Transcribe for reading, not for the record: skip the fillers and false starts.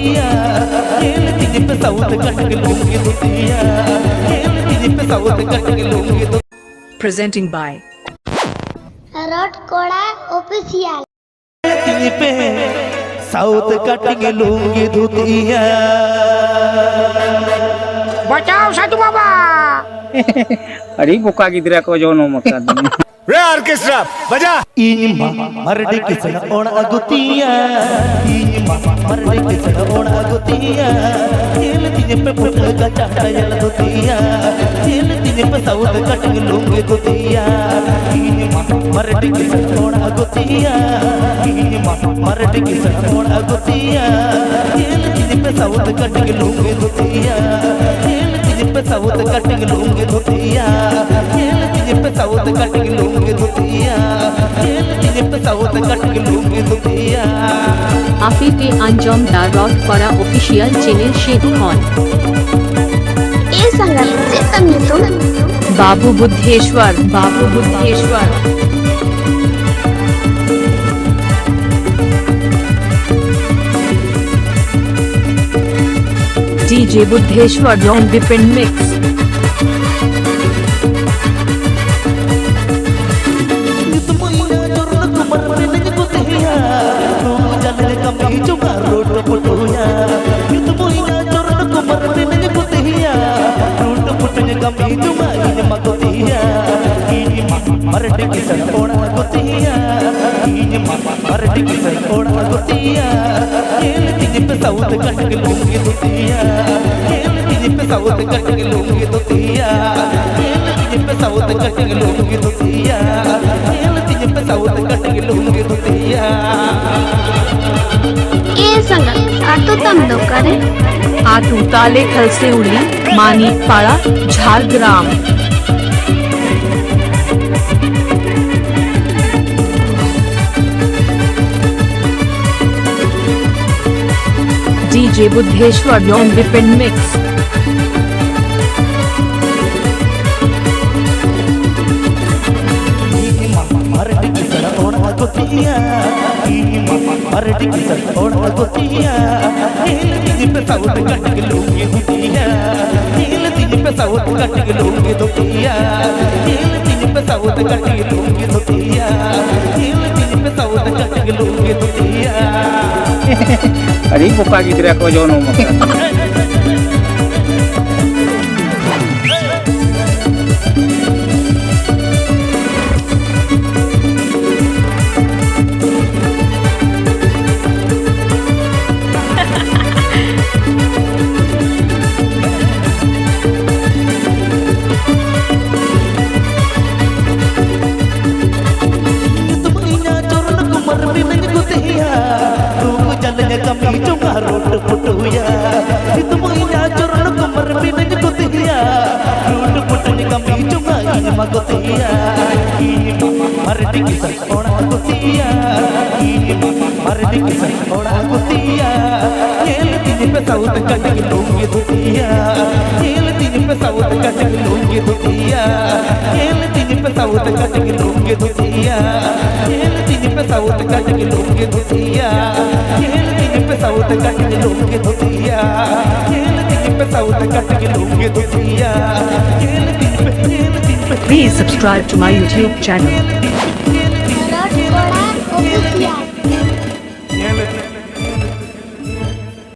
दुतिया खेलती जिप साउथ कट के लूंगी दुतिया खेलती जिप साउथ कट के लूंगी Presenting by रॉट कोड़ा ऑफिशियल पे साउथ कट के लूंगी दुतिया बचाओ साधु बाबा अरे बुका गिदरा को जो नो मक्का रे ऑर्केस्ट्रा बजा इमा मरडी किसना ओणा गुतिया इमा मरडी किसना ओणा गुतिया खेलती जिप पुट का चाटयल दुतिया खेलती जिप साउथ कट के लूंगी दुतिया इमा मरडी किसना ओणा गुतिया इमा मरडी किसना ओणा गुतिया खेलती जिप साउथ कट के लूंगी दुतिया खेलती जिप साउथ कट के लूंगी दुतिया खेलती जिप साउथ कट के लूंगी दुतिया खेलती जिप साउथ कट के लूंगी दुतिया আফিফে আঞ্জম দা রক করা অফিসিয়াল চ্যানেল শেখখন ये संगत से तमिल तो Babu Buddheshwar DJ Buddheshwar on different mix Mardi Kisan ओणा गुतिया मरडी किसन ओणा गुतिया खेलती जिप साउथ कट के लूंगी दुतिया खेलती जिप साउथ कट के लूंगी दुतिया खेलती जिप साउथ कट के लूंगी दुतिया खेलती जिप साउथ कट के लूंगी दुतिया ये संगत आटो तम दो करे आटू ताले खल से उड़ी Manikpara Jhargram DJ Buddheshwar on different mix Mardi Kisan ओणा गुतिया मरडी किसन ओणा गुतिया खेलती जिप साउथ कट के लूंगी दुतिया खेलती जिप साउथ कट के लूंगी दुतिया खेलती जिप साउथ कट के लूंगी दुतिया खेलती जिप साउथ कट के लूंगी दुतिया अरे बुका गिदरा को जो नो मक्का कमी चुंगा रोट पुटुया तुमइना चरण कमर बिन गुतिया रोट पुटन कमी चुंगा इमा गुतिया मरडी किसन ओणा गुतिया मरडी किसन ओणा गुतिया खेलती जिप साउथ कट के लूंगी दुतिया खेलती जिप साउथ कट के लूंगी दुतिया खेलती जिप साउथ कट के लूंगी दुतिया खेलती जिप साउथ कट के लूंगी दुतिया खेलती जिप साउथ कट के लूंगी दुतिया खेलती जिप साउथ कट के लूंगी दुतिया खेलती जिप Please subscribe to my YouTube channel. रॉट कोड़ा ऑफिशियल